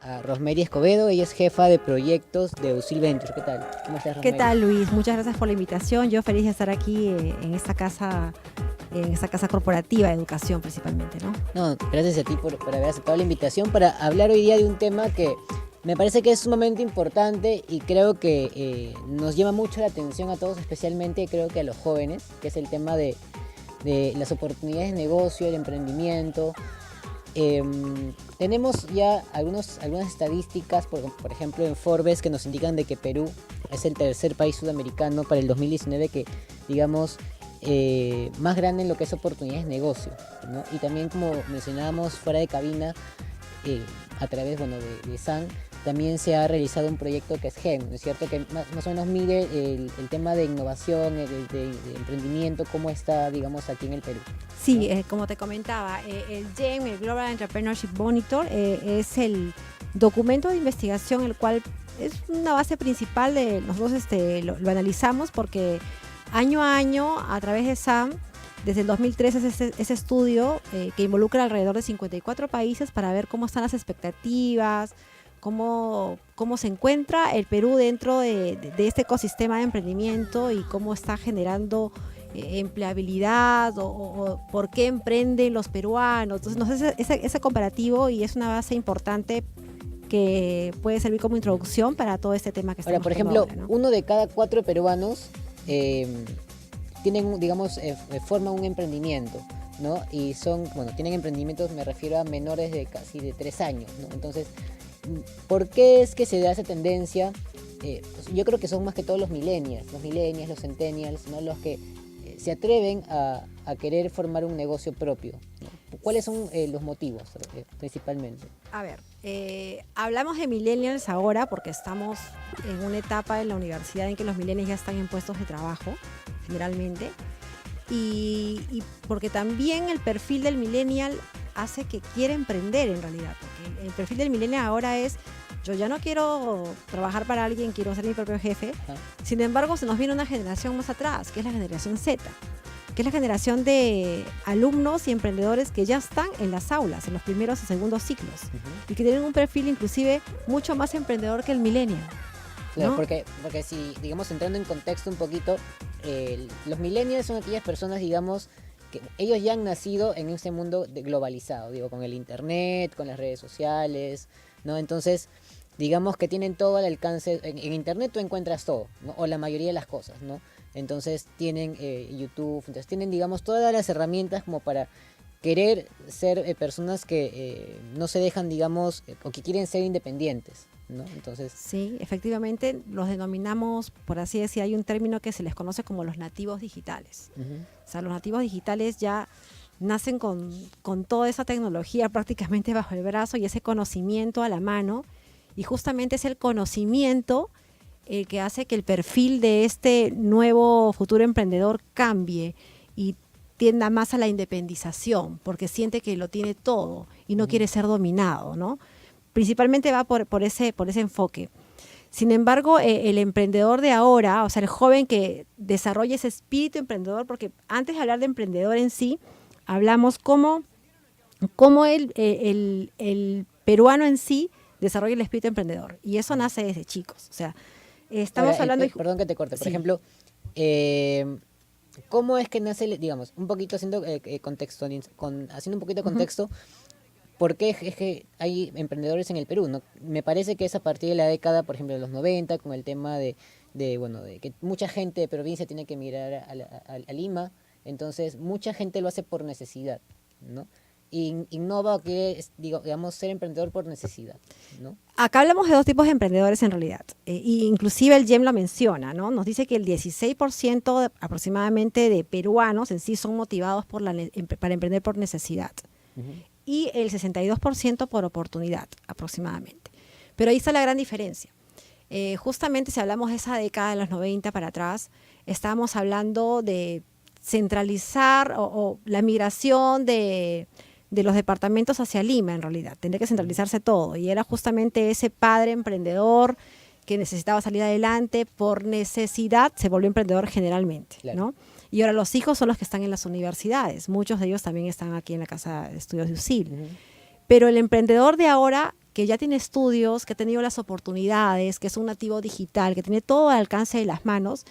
a Rosemary Escobedo. Ella es jefa de proyectos de USIL Ventures. ¿Qué tal? ¿Cómo estás, ¿Qué Rosemary? tal, Luis? Muchas gracias por la invitación. Yo feliz de estar aquí en esta casa corporativa de educación principalmente, ¿no? No, gracias a ti por haber aceptado la invitación para hablar hoy día de un tema que me parece que es sumamente importante y creo que nos llama mucho la atención a todos, especialmente creo que a los jóvenes, que es el tema de las oportunidades de negocio, el emprendimiento. Tenemos ya algunas estadísticas, por ejemplo en Forbes, que nos indican de que Perú es el tercer país sudamericano para el 2019 que, digamos, más grande en lo que es oportunidades de negocio, ¿no? Y también, como mencionábamos fuera de cabina, a través, bueno, de SAN, también se ha realizado un proyecto que es GEM, ¿no es cierto? Que más o menos mide el tema de innovación, de emprendimiento, cómo está, digamos, aquí en el Perú, Sí, ¿no? como te comentaba, el GEM, el Global Entrepreneurship Monitor, es el documento de investigación, el cual es una base principal de nosotros lo analizamos porque año a año, a través de SAM, desde el 2013 es ese estudio que involucra alrededor de 54 países para ver cómo están las expectativas, cómo se encuentra el Perú dentro de este ecosistema de emprendimiento y cómo está generando empleabilidad o por qué emprenden los peruanos. Entonces nos hace ese comparativo y es una base importante que puede servir como introducción para todo este tema que Ahora, estamos por tratando ejemplo, ahora, ¿no? uno de cada cuatro peruanos tienen, digamos, forman un emprendimiento, ¿no? Y son, bueno, tienen emprendimientos, me refiero a menores de casi de 3 años, ¿no? Entonces, ¿por qué es que se da esa tendencia? Pues yo creo que son más que todos los millennials, los centennials, ¿no? Los que se atreven a querer formar un negocio propio, ¿no? ¿Cuáles son los motivos principalmente? A ver, hablamos de millennials ahora porque estamos en una etapa en la universidad en que los millennials ya están en puestos de trabajo, generalmente, y porque también el perfil del millennial hace que quiera emprender en realidad, porque el perfil del millennial ahora es, yo ya no quiero trabajar para alguien, quiero ser mi propio jefe. Ajá. Sin embargo, se nos viene una generación más atrás, que es la generación Z, que es la generación de alumnos y emprendedores que ya están en las aulas, en los primeros y segundos ciclos, y que tienen un perfil inclusive mucho más emprendedor que el millennial, Claro, ¿no? porque si, digamos, entrando en contexto un poquito, los millennials son aquellas personas, digamos, que ellos ya han nacido en ese mundo globalizado, digo, con el internet, con las redes sociales, ¿no? Entonces, digamos que tienen todo al alcance, en internet tú encuentras todo, ¿no? O la mayoría de las cosas, ¿no? Entonces tienen YouTube, entonces tienen, digamos, todas las herramientas como para querer ser personas que no se dejan, digamos, o que quieren ser independientes, ¿no? Entonces, Sí, efectivamente los denominamos, por así decir, hay un término que se les conoce como los nativos digitales. ujú. O sea, los nativos digitales ya nacen con toda esa tecnología prácticamente bajo el brazo y ese conocimiento a la mano, y justamente es el conocimiento el que hace que el perfil de este nuevo futuro emprendedor cambie y tienda más a la independización, porque siente que lo tiene todo y no Ujú. quiere ser dominado, ¿no? Principalmente va por ese enfoque. Sin embargo, el emprendedor de ahora, o sea, el joven que desarrolla ese espíritu emprendedor, porque antes de hablar de emprendedor en sí, hablamos cómo el peruano en sí desarrolla el espíritu emprendedor. Y eso nace desde chicos. O sea, Ahora, estamos hablando... perdón que te corte, por Sí. ejemplo, eh, ¿cómo es que nace, digamos, un poquito haciendo contexto, haciendo un poquito de Ujú. contexto, por qué es que hay emprendedores en el Perú, ¿no? Me parece que es a partir de la década, por ejemplo, de los 90, con el tema bueno, de que mucha gente de provincia tiene que emigrar a Lima, entonces mucha gente lo hace por necesidad, ¿no? Innova que es, digamos, ser emprendedor por necesidad, ¿no? Acá hablamos de dos tipos de emprendedores en realidad, y inclusive el GEM lo menciona, ¿no? Nos dice que el 16% aproximadamente de peruanos en sí son motivados para emprender por necesidad Ujú. y el 62% por oportunidad aproximadamente. Pero ahí está la gran diferencia. Justamente si hablamos de esa década de los 90 para atrás, estábamos hablando de centralizar o la migración de los departamentos hacia Lima, en realidad. Tendría que centralizarse todo. Y era justamente ese padre emprendedor que necesitaba salir adelante por necesidad, se volvió emprendedor generalmente, Claro. ¿no? Y ahora los hijos son los que están en las universidades. Muchos de ellos también están aquí en la Casa de Estudios de USIL. Ujú. Pero el emprendedor de ahora que ya tiene estudios, que ha tenido las oportunidades, que es un nativo digital, que tiene todo al alcance de las manos,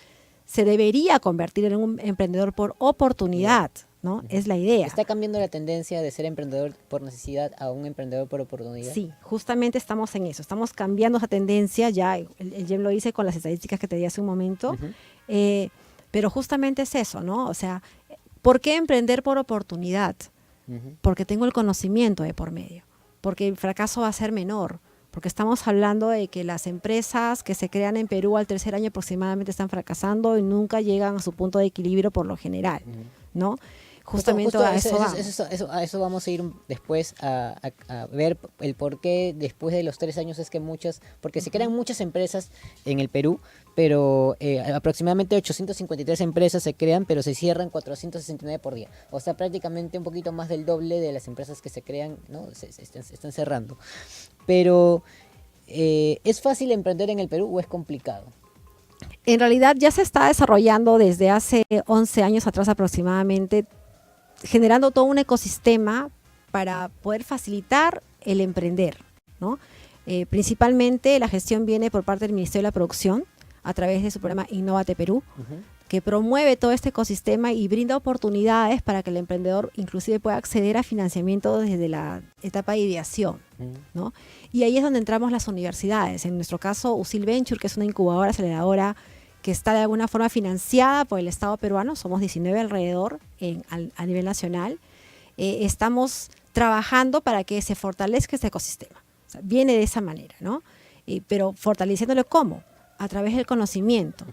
se debería convertir en un emprendedor por oportunidad, ¿no? Es la idea. ¿Está cambiando la tendencia de ser emprendedor por necesidad a un emprendedor por oportunidad? Sí, justamente estamos en eso, estamos cambiando esa tendencia, ya el Jem lo hice con las estadísticas que te di hace un momento, pero justamente es eso, ¿no? O sea, ¿por qué emprender por oportunidad? Porque tengo el conocimiento de por medio, porque el fracaso va a ser menor, porque estamos hablando de que las empresas que se crean en Perú al tercer año aproximadamente están fracasando y nunca llegan a su punto de equilibrio por lo general, ¿no? Justamente a eso vamos. A eso vamos a ir después a ver el por qué después de los 3 años es que porque se crean muchas empresas en el Perú, pero aproximadamente 853 empresas se crean, pero se cierran 469 por día. O sea, prácticamente un poquito más del doble de las empresas que se crean, ¿no? Se están cerrando. Pero, ¿es fácil emprender en el Perú o es complicado? En realidad ya se está desarrollando desde hace 11 años atrás aproximadamente, generando todo un ecosistema para poder facilitar el emprender, ¿no? Principalmente la gestión viene por parte del Ministerio de la Producción a través de su programa Innovate Perú, que promueve todo este ecosistema y brinda oportunidades para que el emprendedor inclusive pueda acceder a financiamiento desde la etapa de ideación, ¿no? Y ahí es donde entramos las universidades. En nuestro caso, USIL Venture, que es una incubadora aceleradora que está de alguna forma financiada por el Estado peruano, somos 19 alrededor a nivel nacional, estamos trabajando para que se fortalezca este ecosistema. O sea, viene de esa manera, ¿no? Pero fortaleciéndolo ¿cómo? A través del conocimiento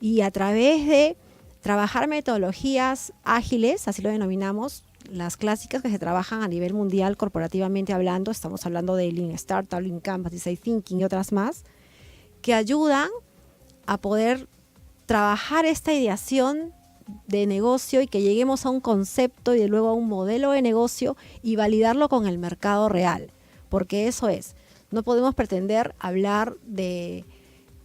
y a través de trabajar metodologías ágiles, así lo denominamos, las clásicas que se trabajan a nivel mundial corporativamente hablando, estamos hablando de Lean Startup, Lean Campus, Design Thinking y otras más, que ayudan a poder trabajar esta ideación de negocio y que lleguemos a un concepto y de luego a un modelo de negocio y validarlo con el mercado real. Porque eso es, no podemos pretender hablar de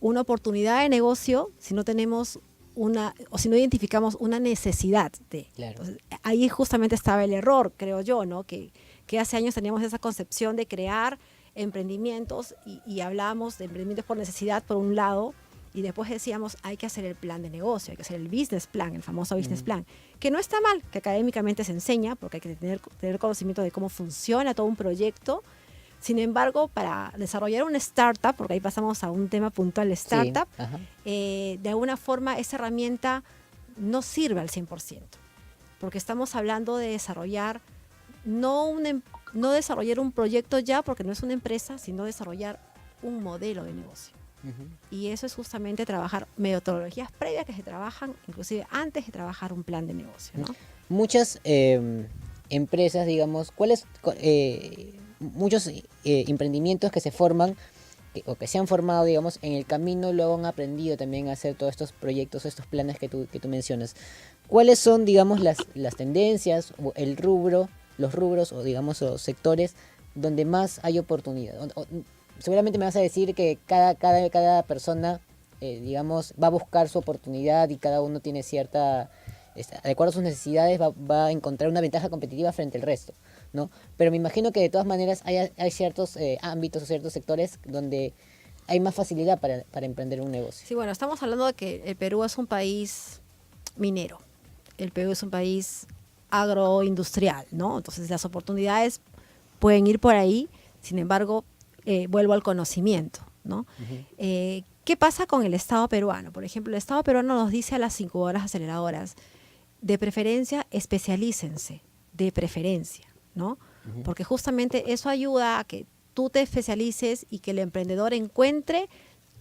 una oportunidad de negocio si no tenemos o si no identificamos una necesidad de. Claro. Entonces, ahí justamente estaba el error, creo yo, ¿no? Que hace años teníamos esa concepción de crear emprendimientos y hablábamos de emprendimientos por necesidad por un lado, y después decíamos, hay que hacer el plan de negocio, hay que hacer el business plan, el famoso business plan, que no está mal, que académicamente se enseña, porque hay que tener conocimiento de cómo funciona todo un proyecto. Sin embargo, para desarrollar una startup, porque ahí pasamos a un tema puntual, startup, de alguna forma esa herramienta no sirve al 100%, porque estamos hablando de desarrollar, no desarrollar un proyecto ya, porque no es una empresa, sino desarrollar un modelo de negocio. Y eso es justamente trabajar metodologías previas que se trabajan inclusive antes de trabajar un plan de negocio, ¿no? Muchas empresas, digamos, muchos emprendimientos que se forman o que se han formado, digamos, en el camino luego han aprendido también a hacer todos estos proyectos, estos planes que tú mencionas. ¿Cuáles son, digamos, las tendencias o los rubros o, digamos, o sectores donde más hay oportunidad? Seguramente me vas a decir que cada persona, digamos, va a buscar su oportunidad y cada uno tiene de acuerdo a sus necesidades, va a encontrar una ventaja competitiva frente al resto, ¿no? Pero me imagino que de todas maneras hay ciertos ámbitos o ciertos sectores donde hay más facilidad para emprender un negocio. Sí, bueno, estamos hablando de que el Perú es un país minero, el Perú es un país agroindustrial, ¿no? Entonces las oportunidades pueden ir por ahí, sin embargo, vuelvo al conocimiento, ¿no? ¿Qué pasa con el Estado peruano? Por ejemplo, el Estado peruano nos dice a las incubadoras aceleradoras, de preferencia, especialícense, de preferencia, ¿no? Porque justamente eso ayuda a que tú te especialices y que el emprendedor encuentre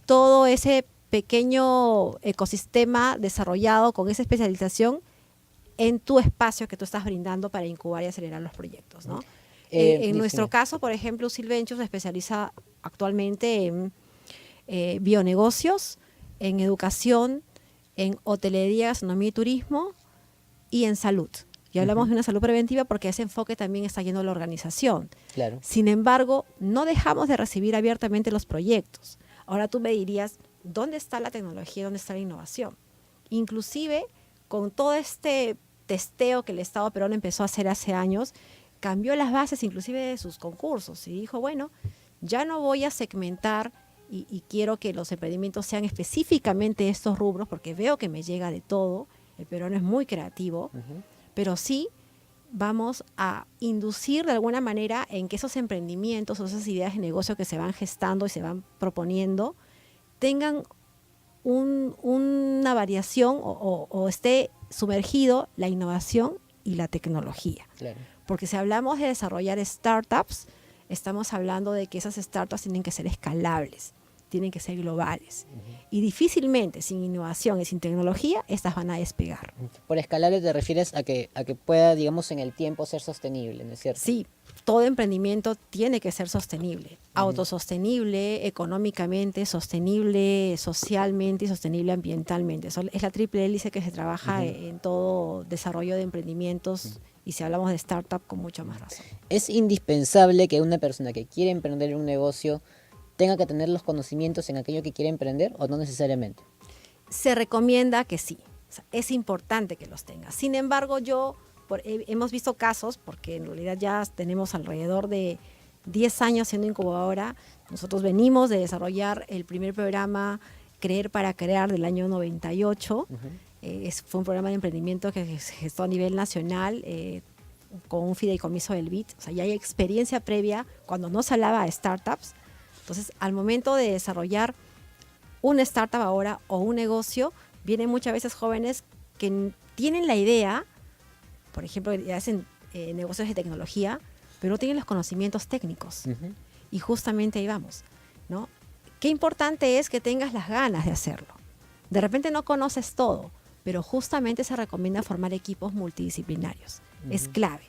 todo ese pequeño ecosistema desarrollado con esa especialización en tu espacio que tú estás brindando para incubar y acelerar los proyectos, ¿no? En nuestro caso, por ejemplo, USIL Venture se especializa actualmente en bionegocios, en educación, en hotelería, gastronomía y turismo y en salud. Y hablamos de una salud preventiva porque ese enfoque también está yendo a la organización. Claro. Sin embargo, no dejamos de recibir abiertamente los proyectos. Ahora tú me dirías, ¿dónde está la tecnología? ¿Dónde está la innovación? Inclusive, con todo este testeo que el Estado peruano empezó a hacer hace años, cambió las bases inclusive de sus concursos y dijo, bueno, Ya no voy a segmentar y quiero que los emprendimientos sean específicamente estos rubros, porque veo que me llega de todo. El peruano es muy creativo, pero sí vamos a inducir de alguna manera en que esos emprendimientos o esas ideas de negocio que se van gestando y se van proponiendo tengan una variación o esté sumergido la innovación y la tecnología. Claro. Porque si hablamos de desarrollar startups, estamos hablando de que esas startups tienen que ser escalables, tienen que ser globales. Y difícilmente, sin innovación y sin tecnología, estas van a despegar. Por escalable te refieres a que pueda, digamos, en el tiempo ser sostenible, ¿no es cierto? Sí, todo emprendimiento tiene que ser sostenible, autosostenible, económicamente, sostenible socialmente y sostenible ambientalmente. Eso es la triple hélice que se trabaja en todo desarrollo de emprendimientos y si hablamos de startup con mucha más razón. Es indispensable que una persona que quiere emprender un negocio tenga que tener los conocimientos en aquello que quiere emprender o no necesariamente. Se recomienda que sí, o sea, es importante que los tenga. Sin embargo, hemos visto casos, porque en realidad ya tenemos alrededor de 10 años siendo incubadora. Nosotros venimos de desarrollar el primer programa Creer para Crear del año 98. Fue un programa de emprendimiento que se gestó a nivel nacional con un fideicomiso del BID. O sea, ya hay experiencia previa cuando no se hablaba de startups. Entonces, al momento de desarrollar una startup ahora o un negocio, vienen muchas veces jóvenes que tienen la idea, por ejemplo, hacen negocios de tecnología, pero no tienen los conocimientos técnicos. Y justamente ahí vamos, ¿no? Qué importante es que tengas las ganas de hacerlo. De repente no conoces todo, pero justamente se recomienda formar equipos multidisciplinarios. Es clave.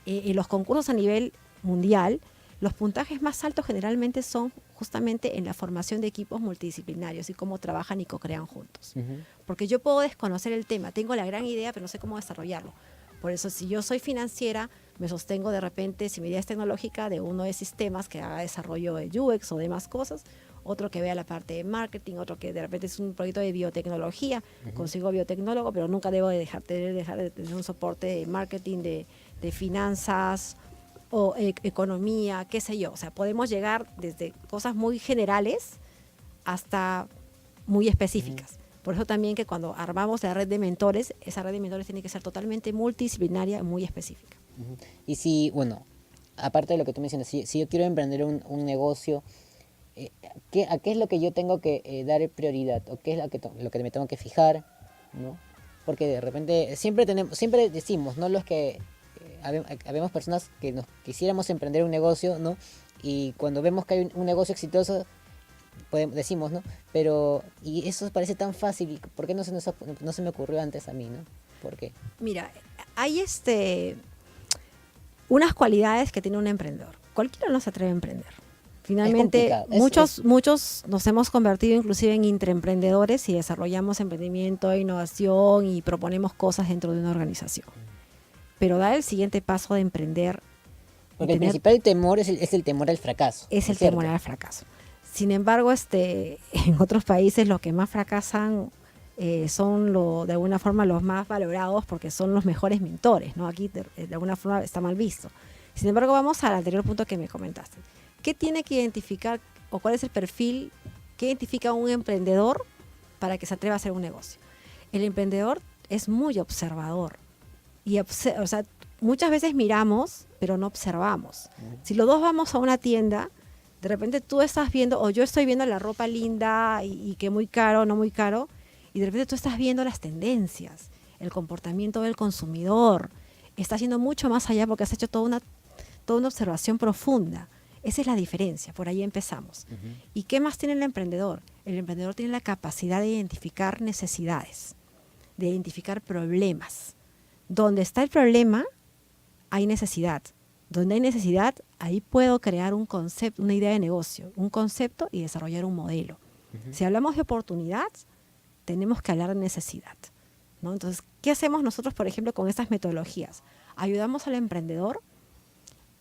En los concursos a nivel mundial, los puntajes más altos generalmente son justamente en la formación de equipos multidisciplinarios y cómo trabajan y co-crean juntos. Porque yo puedo desconocer el tema, tengo la gran idea, pero no sé cómo desarrollarlo. Por eso, si yo soy financiera, me sostengo de repente, si mi idea es tecnológica, de uno de sistemas que haga desarrollo de UX o demás cosas, otro que vea la parte de marketing, otro que de repente es un proyecto de biotecnología, consigo biotecnólogo, pero nunca debo dejar de tener un soporte de marketing, de finanzas o economía, qué sé yo. O sea, podemos llegar desde cosas muy generales hasta muy específicas. Por eso también que cuando armamos la red de mentores, esa red de mentores tiene que ser totalmente multidisciplinaria y muy específica. Y si, bueno, aparte de lo que tú mencionas, si yo quiero emprender un negocio, ¿a qué es lo que yo tengo que dar prioridad? ¿O qué es lo que me tengo que fijar? ¿No? Porque de repente siempre decimos, ¿no? Los que habemos personas que nos quisiéramos emprender un negocio, ¿no? Y cuando vemos que hay un negocio exitoso, decimos, ¿no? Pero, y eso parece tan fácil, ¿por qué no se me ocurrió antes a mí, ¿no? ¿Por qué? Mira, hay unas cualidades que tiene un emprendedor. Cualquiera no se atreve a emprender. Finalmente, muchos nos hemos convertido inclusive en intraemprendedores y desarrollamos emprendimiento, innovación y proponemos cosas dentro de una organización. Pero dar el siguiente paso de emprender... Porque el principal temor es el temor al fracaso. Es el temor al fracaso. Sin embargo, en otros países los que más fracasan son de alguna forma los más valorados porque son los mejores mentores, ¿no? Aquí de alguna forma está mal visto. Sin embargo, vamos al anterior punto que me comentaste. ¿Qué tiene que identificar o cuál es el perfil que identifica un emprendedor para que se atreva a hacer un negocio? El emprendedor es muy observador y muchas veces miramos, pero no observamos. Si los dos vamos a una tienda, de repente tú estás viendo, o yo estoy viendo la ropa linda y que muy caro, no muy caro, y de repente tú estás viendo las tendencias, el comportamiento del consumidor. Estás yendo mucho más allá porque has hecho toda una observación profunda. Esa es la diferencia, por ahí empezamos. ¿Y qué más tiene el emprendedor? El emprendedor tiene la capacidad de identificar necesidades, de identificar problemas. Donde está el problema, hay necesidad. Donde hay necesidad, ahí puedo crear un concepto, una idea de negocio, un concepto y desarrollar un modelo. Si hablamos de oportunidad, tenemos que hablar de necesidad, ¿no? Entonces, ¿qué hacemos nosotros, por ejemplo, con estas metodologías? Ayudamos al emprendedor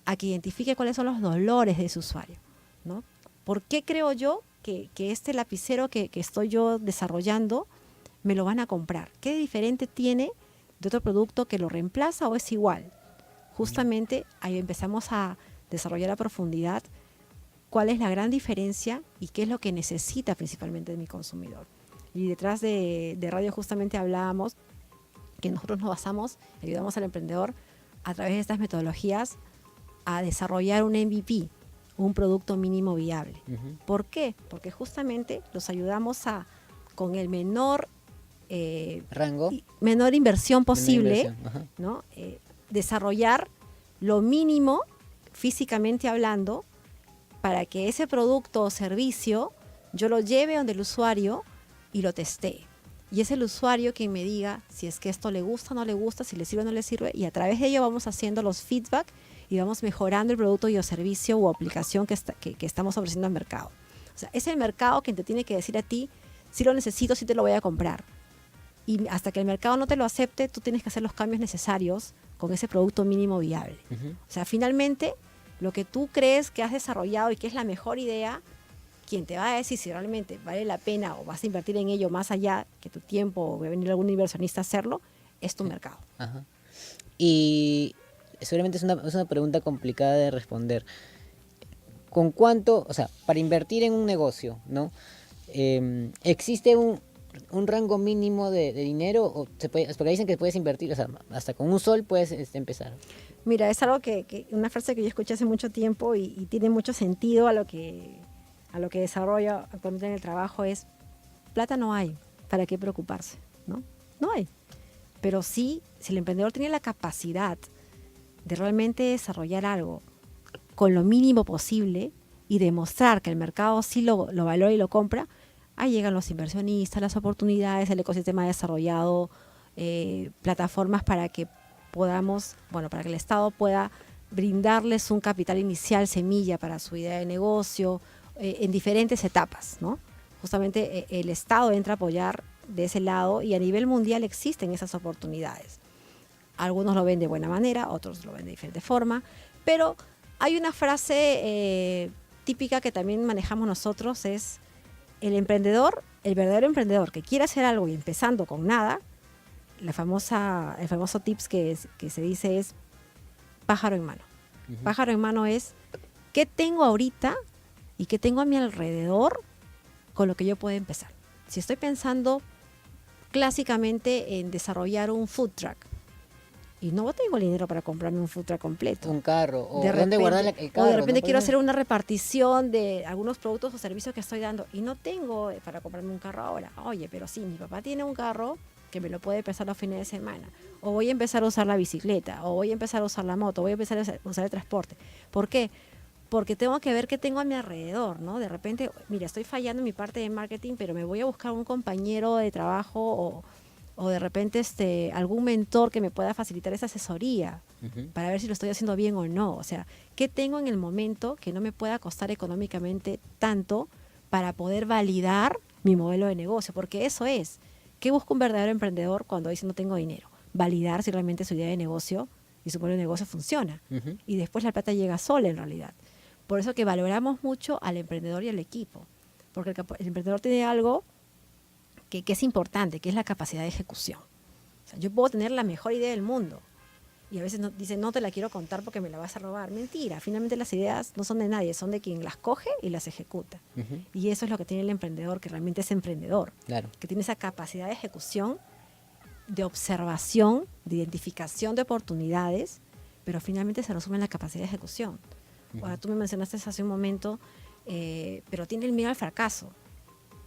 a que identifique cuáles son los dolores de su usuario, ¿no? ¿Por qué creo yo que este lapicero que estoy yo desarrollando me lo van a comprar? ¿Qué diferente tiene de otro producto que lo reemplaza o es igual? Justamente ahí empezamos a desarrollar a profundidad cuál es la gran diferencia y qué es lo que necesita principalmente de mi consumidor. Y detrás de Radio justamente hablábamos que nosotros nos basamos, ayudamos al emprendedor a través de estas metodologías a desarrollar un MVP, un producto mínimo viable. ¿Por qué? Porque justamente los ayudamos a, con el menor rango, menor inversión posible, menor inversión, ¿no? Desarrollar lo mínimo físicamente hablando para que ese producto o servicio yo lo lleve donde el usuario y lo testee. Y es el usuario quien me diga si es que esto le gusta o no le gusta, si le sirve o no le sirve, y a través de ello vamos haciendo los feedback y vamos mejorando el producto y o servicio o aplicación que estamos ofreciendo al mercado. O sea, es el mercado quien te tiene que decir a ti si lo necesito, si te lo voy a comprar. Y hasta que el mercado no te lo acepte, tú tienes que hacer los cambios necesarios con ese producto mínimo viable. O sea, finalmente, lo que tú crees que has desarrollado y que es la mejor idea, quien te va a decir si realmente vale la pena o vas a invertir en ello más allá que tu tiempo o va a venir algún inversionista a hacerlo, es tu mercado. Y seguramente es una pregunta complicada de responder. ¿Con cuánto, o sea, para invertir en un negocio, ¿no? ¿Existe un rango mínimo de dinero? O porque dicen que puedes invertir, o sea, hasta con un sol puedes empezar. Mira, es algo una frase que yo escuché hace mucho tiempo y tiene mucho sentido a lo que desarrollo actualmente en el trabajo es: plata no hay, ¿para qué preocuparse? No hay. Pero sí, si el emprendedor tiene la capacidad de realmente desarrollar algo con lo mínimo posible y demostrar que el mercado sí lo valora y lo compra, ahí llegan los inversionistas, las oportunidades, el ecosistema desarrollado, plataformas para que podamos, para que el Estado pueda brindarles un capital inicial, semilla para su idea de negocio, en diferentes etapas, ¿no? Justamente el Estado entra a apoyar de ese lado y a nivel mundial existen esas oportunidades. Algunos lo ven de buena manera, otros lo ven de diferente forma, pero hay una frase típica que también manejamos nosotros, es el emprendedor, el verdadero emprendedor que quiere hacer algo y empezando con nada, el famoso tips que se dice es pájaro en mano. Pájaro en mano es ¿qué tengo ahorita y qué tengo a mi alrededor con lo que yo puedo empezar? Si estoy pensando clásicamente en desarrollar un food truck y no tengo el dinero para comprarme un food truck completo. Un carro, o dónde guardar el carro. O de repente quiero hacer una repartición de algunos productos o servicios que estoy dando y no tengo para comprarme un carro ahora. Oye, pero sí, mi papá tiene un carro que me lo puede prestar los fines de semana. O voy a empezar a usar la bicicleta, o voy a empezar a usar la moto, voy a empezar a usar el transporte. ¿Por qué? Porque tengo que ver qué tengo a mi alrededor, ¿no? De repente, mira, estoy fallando en mi parte de marketing, pero me voy a buscar un compañero de trabajo o de repente algún mentor que me pueda facilitar esa asesoría para ver si lo estoy haciendo bien o no. O sea, ¿qué tengo en el momento que no me pueda costar económicamente tanto para poder validar mi modelo de negocio? Porque eso es. ¿Qué busca un verdadero emprendedor cuando dice no tengo dinero? Validar si realmente su idea de negocio y su modelo de negocio funciona. Y después la plata llega sola en realidad. Por eso que valoramos mucho al emprendedor y al equipo. Porque el emprendedor tiene algo que es importante, que es la capacidad de ejecución. O sea, yo puedo tener la mejor idea del mundo y a veces dicen, no te la quiero contar porque me la vas a robar. Mentira, finalmente las ideas no son de nadie, son de quien las coge y las ejecuta. Y eso es lo que tiene el emprendedor, que realmente es emprendedor. Claro. Que tiene esa capacidad de ejecución, de observación, de identificación de oportunidades, pero finalmente se resume en la capacidad de ejecución. Ahora, tú me mencionaste hace un momento, pero tiene el miedo al fracaso.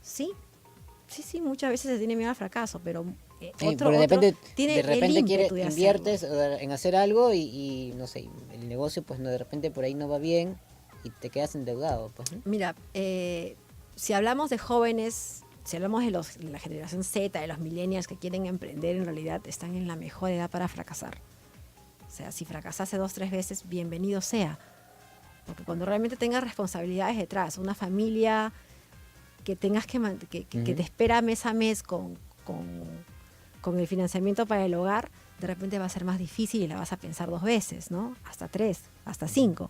Sí, muchas veces se tiene miedo al fracaso, pero otro tiene de repente inviertes hacerlo. En hacer algo y no sé, el negocio pues no, de repente por ahí no va bien y te quedas endeudado, pues, ¿no? Mira, si hablamos de jóvenes, si hablamos de la generación Z, de los millennials que quieren emprender, en realidad están en la mejor edad para fracasar. O sea, si fracasase 2 o 3 veces, bienvenido sea. Porque cuando realmente tengas responsabilidades detrás, una familia que tengas que te espera mes a mes con el financiamiento para el hogar, de repente va a ser más difícil y la vas a pensar 2 veces, ¿no? Hasta 3, hasta 5.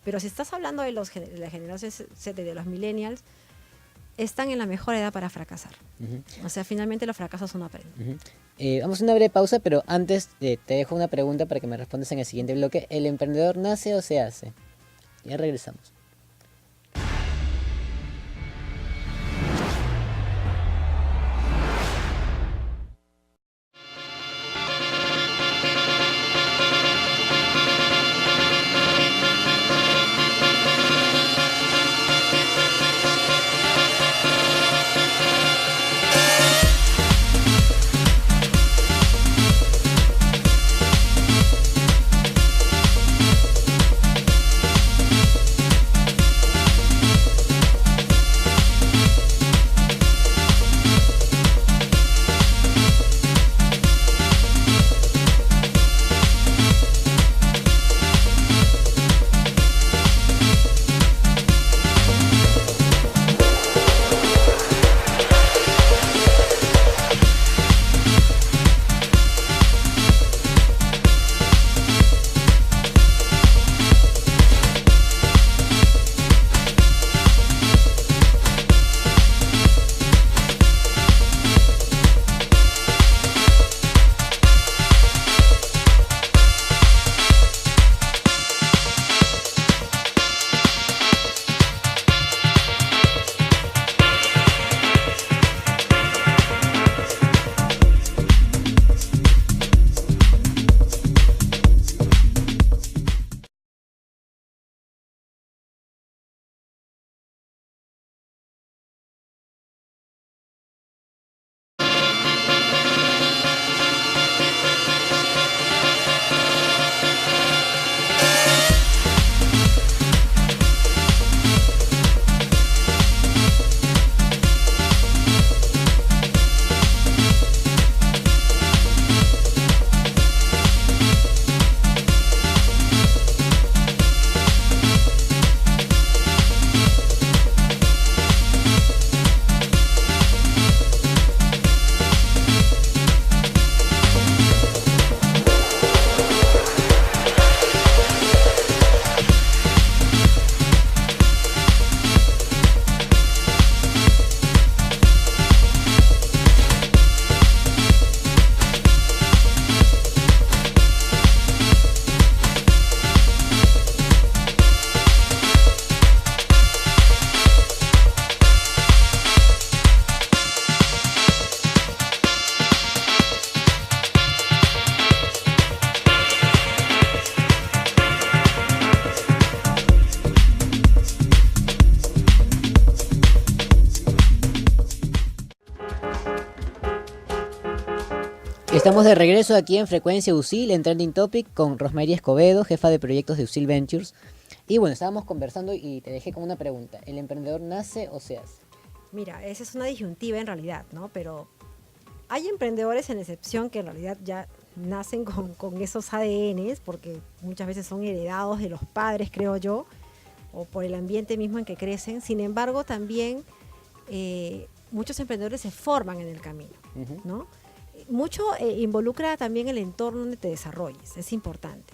Pero si estás hablando de la generación Z, de los millennials, están en la mejor edad para fracasar. O sea, finalmente los fracasos uno aprende. Vamos a una breve pausa, pero antes te dejo una pregunta para que me respondas en el siguiente bloque. ¿El emprendedor nace o se hace? Ya regresamos. Estamos de regreso aquí en Frecuencia USIL, en Trending Topic, con Rosmery Escobedo, jefa de proyectos de USIL Ventures. Y bueno, estábamos conversando y te dejé con una pregunta. ¿El emprendedor nace o se hace? Mira, esa es una disyuntiva en realidad, ¿no? Pero hay emprendedores en excepción que en realidad ya nacen con esos ADNs, porque muchas veces son heredados de los padres, creo yo, o por el ambiente mismo en que crecen. Sin embargo, también muchos emprendedores se forman en el camino, ¿no? Mucho involucra también el entorno donde te desarrolles, es importante.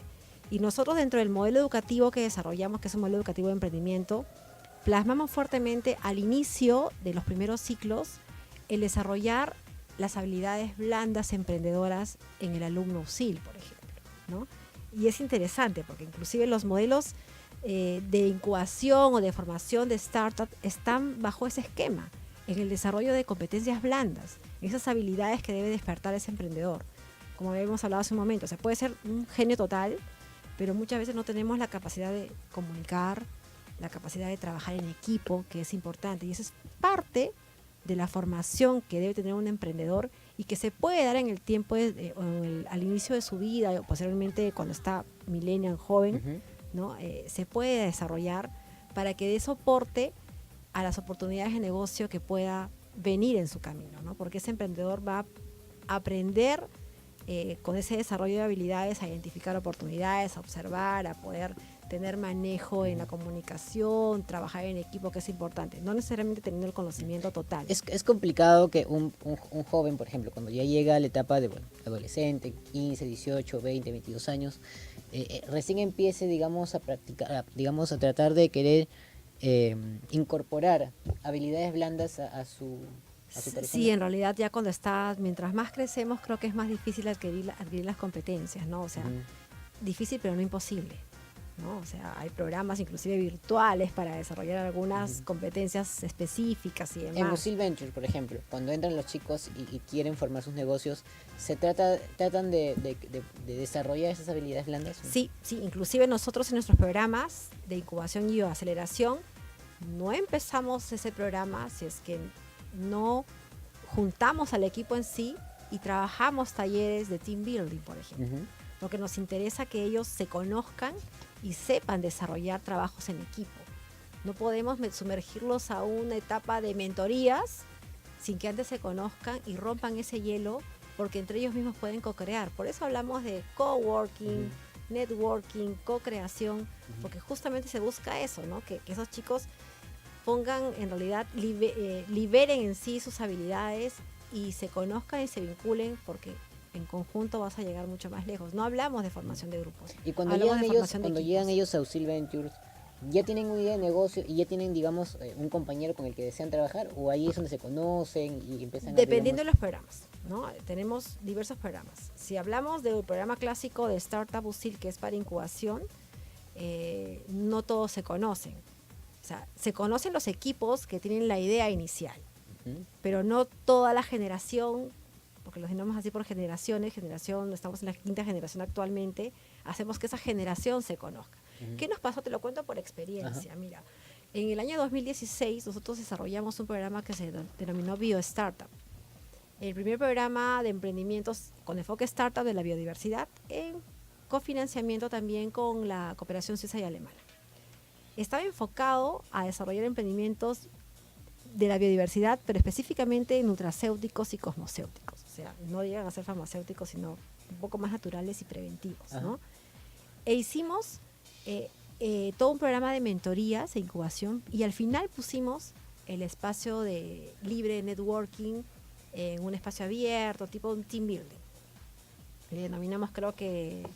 Y nosotros dentro del modelo educativo que desarrollamos, que es un modelo educativo de emprendimiento, plasmamos fuertemente al inicio de los primeros ciclos el desarrollar las habilidades blandas emprendedoras en el alumno USIL, por ejemplo, ¿no? Y es interesante porque inclusive los modelos de incubación o de formación de startup están bajo ese esquema, en el desarrollo de competencias blandas, esas habilidades que debe despertar ese emprendedor. Como habíamos hablado hace un momento, o sea, puede ser un genio total, pero muchas veces no tenemos la capacidad de comunicar, la capacidad de trabajar en equipo, que es importante, y eso es parte de la formación que debe tener un emprendedor y que se puede dar en el tiempo al inicio de su vida, o posiblemente cuando está millennial, joven, ¿no? Se puede desarrollar para que dé soporte a las oportunidades de negocio que pueda venir en su camino, ¿no? Porque ese emprendedor va a aprender con ese desarrollo de habilidades a identificar oportunidades, a observar, a poder tener manejo en la comunicación, trabajar en equipo, que es importante, no necesariamente teniendo el conocimiento total. Es complicado que un joven, por ejemplo, cuando ya llega a la etapa de adolescente, 15, 18, 20, 22 años, recién empiece, digamos, a practicar, digamos, a tratar de querer incorporar habilidades blandas a su persona. Sí, en realidad ya cuando mientras más crecemos, creo que es más difícil adquirir las competencias, ¿no? O sea, difícil pero no imposible, ¿no? O sea, hay programas inclusive virtuales para desarrollar algunas competencias específicas y demás. En USIL Ventures, por ejemplo, cuando entran los chicos y quieren formar sus negocios, ¿tratan de desarrollar esas habilidades blandas? Sí, inclusive nosotros en nuestros programas de incubación y aceleración no empezamos ese programa si es que no juntamos al equipo en sí y trabajamos talleres de team building, por ejemplo. Porque nos interesa que ellos se conozcan y sepan desarrollar trabajos en equipo. No podemos sumergirlos a una etapa de mentorías sin que antes se conozcan y rompan ese hielo, porque entre ellos mismos pueden co-crear. Por eso hablamos de coworking, networking, co-creación, porque justamente se busca eso, ¿no? Que esos chicos pongan, en realidad, liberen en sí sus habilidades y se conozcan y se vinculen, porque en conjunto vas a llegar mucho más lejos. No hablamos de formación de grupos. Y cuando llegan ellos a USIL Ventures, ¿ya tienen una idea de negocio y ya tienen, digamos, un compañero con el que desean trabajar? ¿O ahí es donde se conocen y empiezan Dependiendo de los programas, ¿no? Tenemos diversos programas. Si hablamos del programa clásico de Startup USIL, que es para incubación, no todos se conocen. O sea, se conocen los equipos que tienen la idea inicial, pero no toda la generación, porque los llamamos así por generaciones, estamos en la quinta generación actualmente, hacemos que esa generación se conozca. ¿Qué nos pasó? Te lo cuento por experiencia. Mira, en el año 2016 nosotros desarrollamos un programa que se denominó BioStartup. El primer programa de emprendimientos con enfoque startup de la biodiversidad, en cofinanciamiento también con la cooperación suiza y alemana. Estaba enfocado a desarrollar emprendimientos de la biodiversidad, pero específicamente nutracéuticos y cosmocéuticos. O sea, no llegan a ser farmacéuticos, sino un poco más naturales y preventivos, ¿no? E hicimos todo un programa de mentorías e incubación, y al final pusimos el espacio de libre networking en un espacio abierto, tipo un team building. Le denominamos, creo que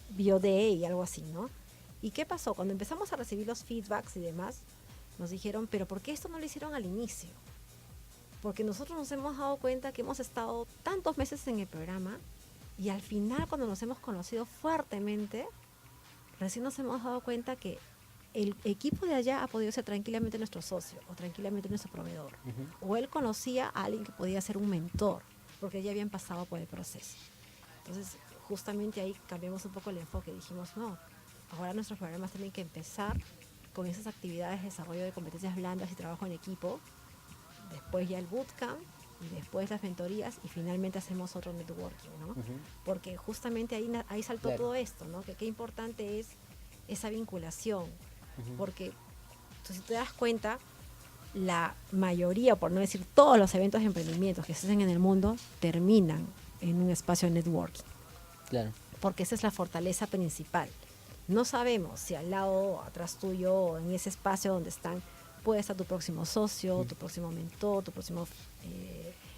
BioDay y algo así, ¿no? ¿Y qué pasó? Cuando empezamos a recibir los feedbacks y demás, nos dijeron, pero ¿por qué esto no lo hicieron al inicio? Porque nosotros nos hemos dado cuenta que hemos estado tantos meses en el programa y al final, cuando nos hemos conocido fuertemente, recién nos hemos dado cuenta que el equipo de allá ha podido ser tranquilamente nuestro socio o tranquilamente nuestro proveedor. O él conocía a alguien que podía ser un mentor, porque ya habían pasado por el proceso. Entonces, justamente ahí cambiamos un poco el enfoque. Dijimos, no, ahora nuestros programas tienen que empezar con esas actividades de desarrollo de competencias blandas y trabajo en equipo. Después ya el bootcamp, y después las mentorías y finalmente hacemos otro networking, ¿no? Porque justamente ahí saltó todo esto, ¿no? Que qué importante es esa vinculación, porque si te das cuenta, la mayoría, por no decir todos los eventos de emprendimientos que se hacen en el mundo, terminan en un espacio de networking. Claro. Porque esa es la fortaleza principal. No sabemos si al lado, atrás tuyo, o en ese espacio donde están, puede estar tu próximo socio, tu próximo mentor, tu próximo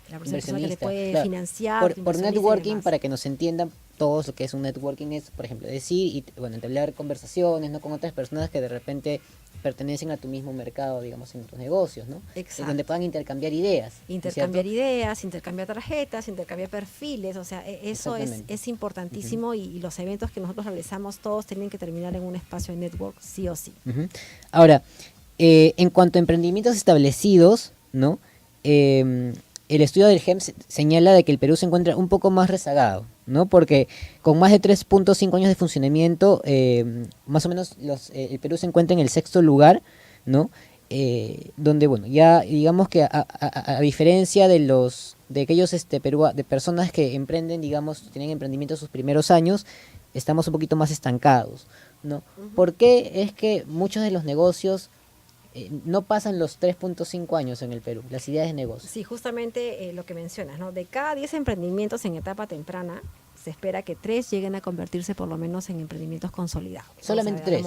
la persona que te puede financiar. Por networking, para que nos entiendan todos, lo que es un networking es, por ejemplo, decir y entablar conversaciones, ¿no?, con otras personas que de repente pertenecen a tu mismo mercado, digamos, en tus negocios, ¿no? Exacto. Donde puedan intercambiar ideas. Intercambiar ideas, intercambiar tarjetas, intercambiar perfiles, o sea, eso es importantísimo y los eventos que nosotros realizamos todos tienen que terminar en un espacio de network, sí o sí. Ahora, en cuanto a emprendimientos establecidos, ¿no? El estudio del GEM señala de que el Perú se encuentra un poco más rezagado, ¿no? Porque con más de 3.5 años de funcionamiento, más o menos el Perú se encuentra en el 6º lugar, ¿no? Donde, bueno, ya digamos que a diferencia de aquellos de personas que emprenden, digamos, tienen emprendimiento sus primeros años, estamos un poquito más estancados, ¿no? ¿Por qué es que muchos de los negocios no pasan los 3.5 años en el Perú, las ideas de negocio? Sí, justamente lo que mencionas, ¿no? De cada 10 emprendimientos en etapa temprana, se espera que 3 lleguen a convertirse por lo menos en emprendimientos consolidados. Solamente 3.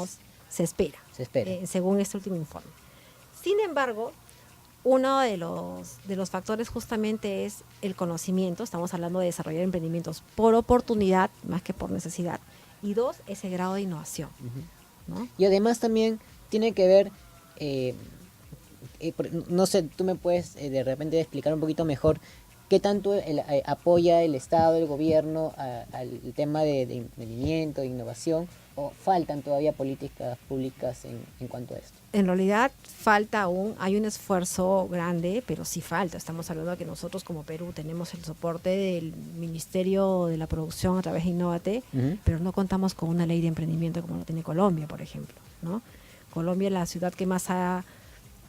Se espera. Según este último informe. Sin embargo, uno de los factores justamente es el conocimiento. Estamos hablando de desarrollar emprendimientos por oportunidad más que por necesidad. Y 2, ese grado de innovación, ¿no? Y además también tiene que ver, no sé, tú me puedes de repente explicar un poquito mejor qué tanto apoya el Estado, el gobierno al tema de emprendimiento, de innovación, o faltan todavía políticas públicas en cuanto a esto. En realidad falta aún, hay un esfuerzo grande, pero sí falta. Estamos hablando de que nosotros como Perú tenemos el soporte del Ministerio de la Producción a través de Innovate, pero no contamos con una ley de emprendimiento como lo tiene Colombia, por ejemplo, ¿no? Colombia, la ciudad que más ha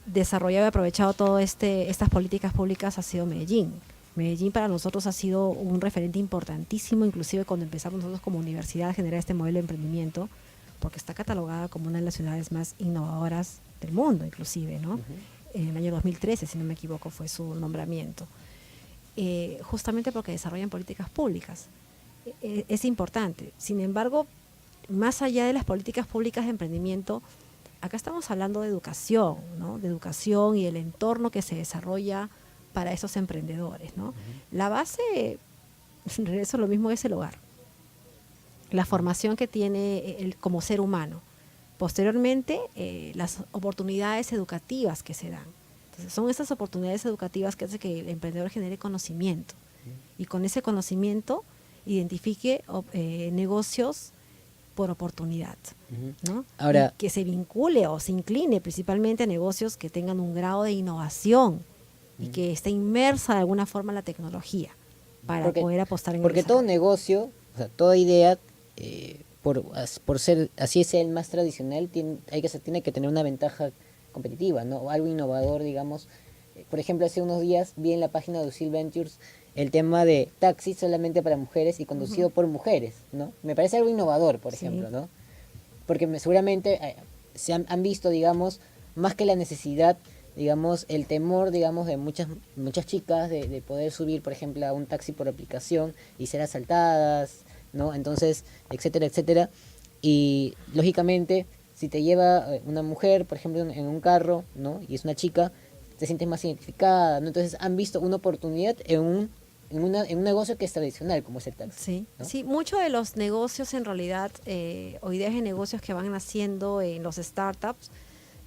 desarrollado y aprovechado todas estas políticas públicas ha sido Medellín. Medellín para nosotros ha sido un referente importantísimo, inclusive cuando empezamos nosotros como universidad a generar este modelo de emprendimiento, porque está catalogada como una de las ciudades más innovadoras del mundo, inclusive, ¿no? En el año 2013, si no me equivoco, fue su nombramiento. Justamente porque desarrollan políticas públicas. Es importante. Sin embargo, más allá de las políticas públicas de emprendimiento, acá estamos hablando de educación, ¿no? De educación y el entorno que se desarrolla para esos emprendedores, ¿no? La base, regreso a lo mismo, es el hogar. La formación que tiene él como ser humano. Posteriormente, las oportunidades educativas que se dan. Entonces, son esas oportunidades educativas que hacen que el emprendedor genere conocimiento. Y con ese conocimiento identifique negocios por oportunidad, ¿no? Ahora, y que se vincule o se incline principalmente a negocios que tengan un grado de innovación y que esté inmersa de alguna forma en la tecnología para poder apostar en el porque todo negocio, o sea, toda idea, por ser así es el más tradicional, tiene que tener una ventaja competitiva, ¿no? O algo innovador, digamos. Por ejemplo, hace unos días vi en la página de Usil Ventures el tema de taxi solamente para mujeres y conducido por mujeres, ¿no? Me parece algo innovador, por ejemplo, ¿no? Porque seguramente se han visto, digamos, más que la necesidad, digamos, el temor, digamos, de muchas chicas de poder subir, por ejemplo, a un taxi por aplicación y ser asaltadas, ¿no? Entonces, etcétera, etcétera. Y, lógicamente, si te lleva una mujer, por ejemplo, en un carro, ¿no? Y es una chica, te sientes más identificada, ¿no? Entonces, han visto una oportunidad en un negocio que es tradicional, como es el taxi. Sí, ¿no? sí, muchos de los negocios en realidad, o ideas de negocios que van naciendo en los startups,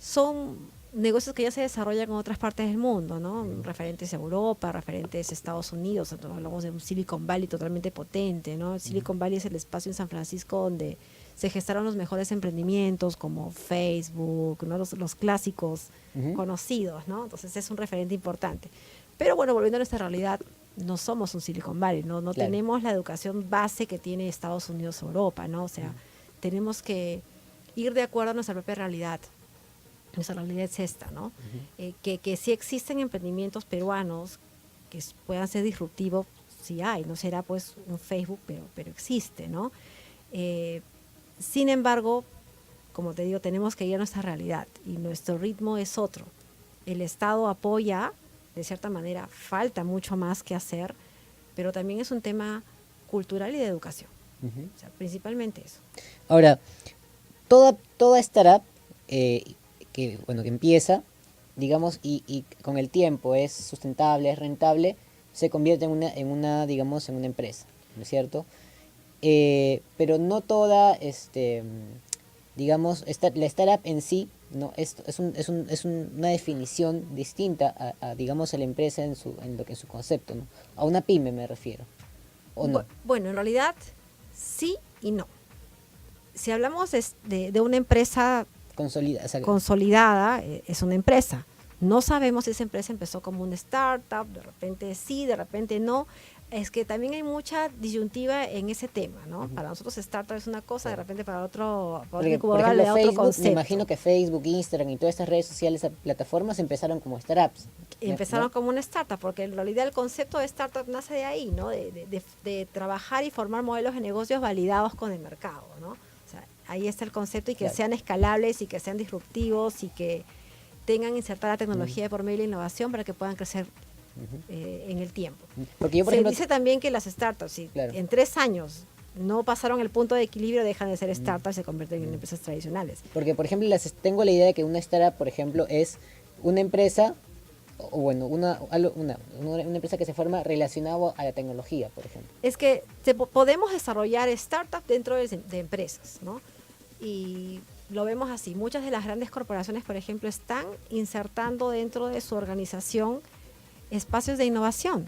son negocios que ya se desarrollan en otras partes del mundo, ¿no? Referentes a Europa, referentes a Estados Unidos. Entonces, hablamos de un Silicon Valley totalmente potente, ¿no? Silicon Valley es el espacio en San Francisco donde se gestaron los mejores emprendimientos como Facebook, ¿no? Los clásicos conocidos, ¿no? Entonces es un referente importante. Pero bueno, volviendo a nuestra realidad, no somos un Silicon Valley, no claro. Tenemos la educación base que tiene Estados Unidos o Europa, ¿no? O sea, tenemos que ir de acuerdo a nuestra propia realidad. Nuestra realidad es esta, ¿no? Que sí existen emprendimientos peruanos puedan ser disruptivos, sí hay, no será pues un Facebook, pero existe, ¿no? Sin embargo, como te digo, tenemos que ir a nuestra realidad y nuestro ritmo es otro. El Estado apoya, de cierta manera, falta mucho más que hacer, pero también es un tema cultural y de educación. O sea, principalmente eso. Ahora, toda startup que empieza, digamos, y con el tiempo es sustentable, es rentable, se convierte digamos, en una empresa, ¿no es cierto? Pero no toda, digamos, la startup en sí, no es una definición distinta digamos, a la empresa en su concepto, ¿no? A una pyme me refiero, ¿o no? Bueno, en realidad sí y no. Si hablamos de una empresa consolidada, es una empresa. No sabemos si esa empresa empezó como una startup, de repente sí, de repente no. Es que también hay mucha disyuntiva en ese tema, ¿no? Para nosotros startup es una cosa, de repente para otro incubadora le da otro concepto. Me imagino que Facebook, Instagram y todas estas redes sociales, plataformas empezaron como startups. Empezaron como una startup, porque en realidad el concepto de startup nace de ahí, ¿no? De trabajar y formar modelos de negocios validados con el mercado, ¿no? O sea, ahí está el concepto y que sean escalables y que sean disruptivos y que tengan insertada tecnología por medio de la innovación para que puedan crecer en el tiempo. Porque yo, por ejemplo, dice también que las startups, si en 3 años no pasaron el punto de equilibrio, dejan de ser startups y se convierten en empresas tradicionales. Porque, por ejemplo, tengo la idea de que una startup, por ejemplo, es una empresa, o bueno, una empresa que se forma relacionada a la tecnología, por ejemplo. Es que podemos desarrollar startups dentro de empresas, ¿no? Y lo vemos así. Muchas de las grandes corporaciones, por ejemplo, están insertando dentro de su organización espacios de innovación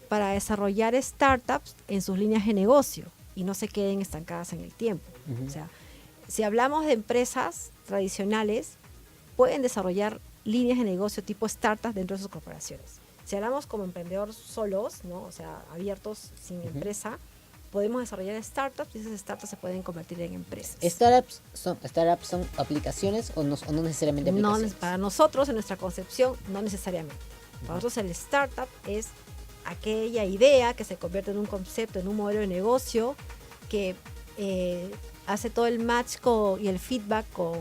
para desarrollar startups en sus líneas de negocio y no se queden estancadas en el tiempo. O sea, si hablamos de empresas tradicionales, pueden desarrollar líneas de negocio tipo startups dentro de sus corporaciones. Si hablamos como emprendedores solos, ¿no? O sea, abiertos, sin empresa, podemos desarrollar startups y esas startups se pueden convertir en empresas. ¿Startups son aplicaciones o no necesariamente aplicaciones? No, para nosotros, en nuestra concepción, no necesariamente. Para nosotros el startup es aquella idea que se convierte en un concepto, en un modelo de negocio que hace todo el match y el feedback con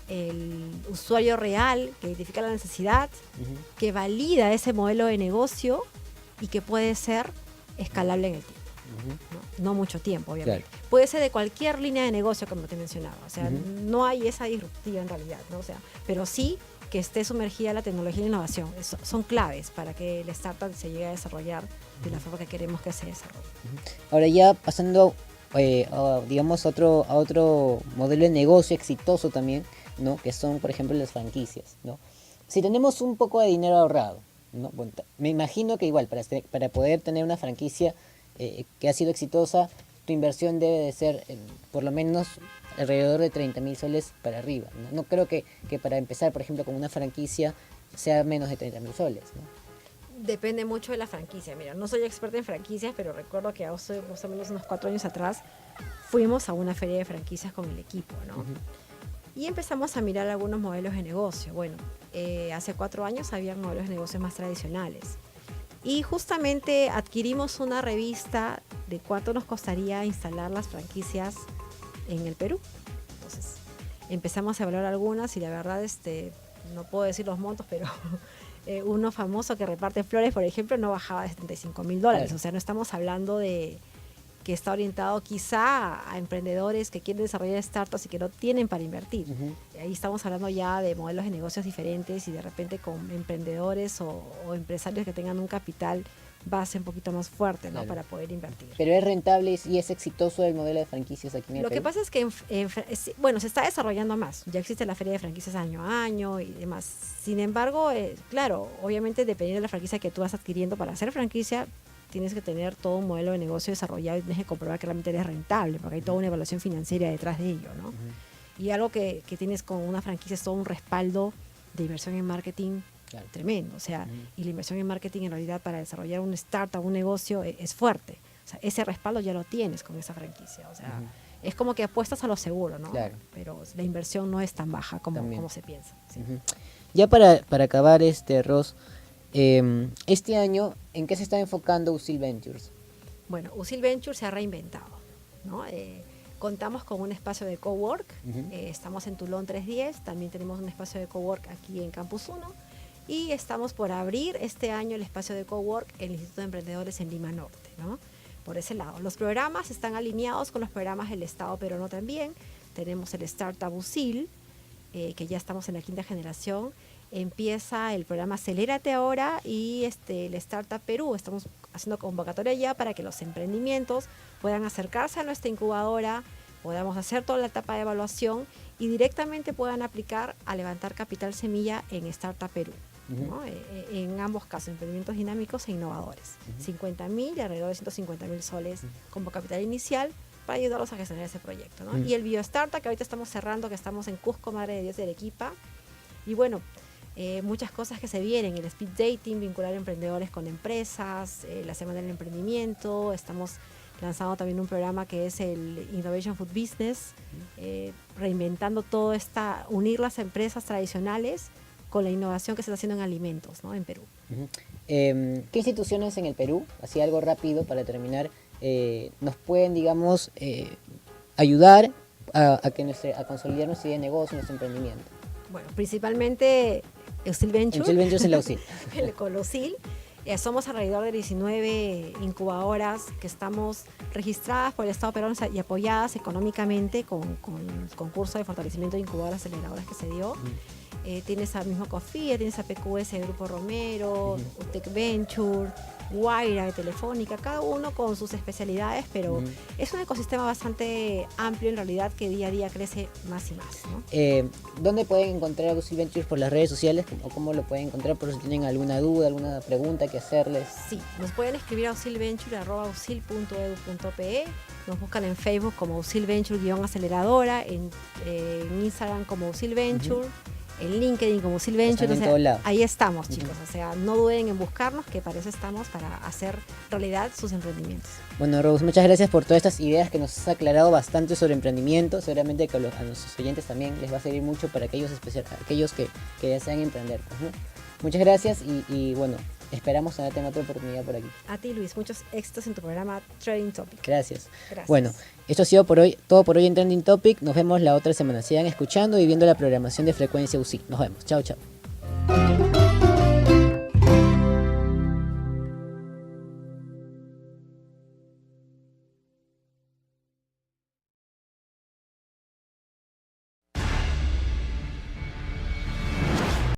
el usuario real, que identifica la necesidad, que valida ese modelo de negocio y que puede ser escalable en el tiempo. No mucho tiempo, obviamente. Claro. Puede ser de cualquier línea de negocio, como te mencionaba. O sea, no hay esa disruptiva en realidad, ¿no? O sea, pero sí que esté sumergida la tecnología y la innovación. Son claves para que el startup se llegue a desarrollar de la forma que queremos que se desarrolle. Ahora ya pasando, digamos, a otro modelo de negocio exitoso también, ¿no? Que son, por ejemplo, las franquicias, ¿no? Si tenemos un poco de dinero ahorrado, ¿no? Bueno, me imagino que igual, para poder tener una franquicia que ha sido exitosa, tu inversión debe de ser por lo menos alrededor de 30.000 soles para arriba, ¿no? No creo que para empezar, por ejemplo, con una franquicia sea menos de 30.000 soles, ¿no? Depende mucho de la franquicia. Mira, no soy experta en franquicias, pero recuerdo que hace más o menos unos 4 años atrás fuimos a una feria de franquicias con el equipo, ¿no? Y empezamos a mirar algunos modelos de negocio. Bueno, hace 4 años había modelos de negocio más tradicionales. Y justamente adquirimos una revista de cuánto nos costaría instalar las franquicias en el Perú. Entonces empezamos a evaluar algunas y la verdad no puedo decir los montos, pero uno famoso que reparte flores, por ejemplo, no bajaba de $75,000. Claro. O sea, no estamos hablando de que está orientado quizá a emprendedores que quieren desarrollar startups y que no tienen para invertir. Ahí estamos hablando ya de modelos de negocios diferentes y de repente con emprendedores o empresarios que tengan un capital base un poquito más fuerte, ¿no? Claro. Para poder invertir. Pero es rentable y es exitoso el modelo de franquicias aquí en el Perú. Lo que pasa es que bueno, se está desarrollando más. Ya existe la feria de franquicias año a año y demás. Sin embargo, claro, obviamente dependiendo de la franquicia que tú vas adquiriendo para hacer franquicia, tienes que tener todo un modelo de negocio desarrollado y tienes que comprobar que realmente eres rentable, porque hay toda una evaluación financiera detrás de ello, ¿no? Y algo que tienes con una franquicia es todo un respaldo de inversión en marketing. Claro. Tremendo, o sea, y la inversión en marketing en realidad para desarrollar un startup, un negocio es fuerte. O sea, ese respaldo ya lo tienes con esa franquicia, o sea, es como que apuestas a lo seguro, ¿no? Claro. Pero la inversión no es tan baja como se piensa. ¿Sí? Ya para acabar, Ros, Este año, ¿en qué se está enfocando USIL Ventures? Bueno, USIL Ventures se ha reinventado, ¿no? Contamos con un espacio de cowork, estamos en Tulón 310, también tenemos un espacio de cowork aquí en Campus 1 y estamos por abrir este año el espacio de cowork en el Instituto de Emprendedores en Lima Norte, ¿no? Por ese lado. Los programas están alineados con los programas del Estado peruano también. Tenemos el Startup USIL, que ya estamos en la 5ª generación. Empieza el programa Acelérate ahora y el Startup Perú. Estamos haciendo convocatoria ya para que los emprendimientos puedan acercarse a nuestra incubadora, podamos hacer toda la etapa de evaluación y directamente puedan aplicar a levantar capital semilla en Startup Perú. ¿No? En ambos casos, emprendimientos dinámicos e innovadores. 50.000 y alrededor de 150.000 soles como capital inicial para ayudarlos a gestionar ese proyecto, ¿no? Y el BioStartup, que ahorita estamos cerrando, que estamos en Cusco, Madre de Dios de Arequipa. Y bueno, muchas cosas que se vienen, el speed dating, vincular emprendedores con empresas, la semana del emprendimiento, estamos lanzando también un programa que es el Innovation Food Business, reinventando todo unir las empresas tradicionales con la innovación que se está haciendo en alimentos, ¿no? En Perú. ¿Qué instituciones en el Perú, así algo rápido para terminar, nos pueden, digamos, ayudar a consolidar nuestra idea de negocio, nuestro emprendimiento? Bueno, principalmente USIL Ventures. USIL Ventures en la USIL. Con USIL. Somos alrededor de 19 incubadoras que estamos registradas por el Estado peruano y apoyadas económicamente con el concurso de fortalecimiento de incubadoras aceleradoras que se dio. Tienes a mismo COFIA, tienes a PQS de Grupo Romero, UTEC Venture, Guaira de Telefónica, cada uno con sus especialidades, pero es un ecosistema bastante amplio en realidad que día a día crece más y más, ¿no? ¿Dónde pueden encontrar a USIL Ventures? ¿Por las redes sociales? ¿O cómo lo pueden encontrar? Por si tienen alguna duda, alguna pregunta que hacerles. Sí, nos pueden escribir a usilventure@usil.edu.pe. Nos buscan en Facebook como USIL Venture-aceleradora, en Instagram como USIL Venture. En LinkedIn como USIL Venture, ahí estamos, chicos. O sea, no duden en buscarnos, que para eso estamos, para hacer realidad sus emprendimientos. Bueno, Rose, muchas gracias por todas estas ideas que nos has aclarado bastante sobre emprendimiento. Seguramente que a nuestros oyentes también les va a servir mucho para aquellos que desean emprender, pues, ¿no? Muchas gracias y bueno, esperamos tenerte en otra oportunidad por aquí. A ti, Luis, muchos éxitos en tu programa Trending Topic. Gracias. Bueno, esto ha sido todo por hoy en Trending Topic. Nos vemos la otra semana. Sigan escuchando y viendo la programación de Frecuencia USIL. Nos vemos. Chao, chao.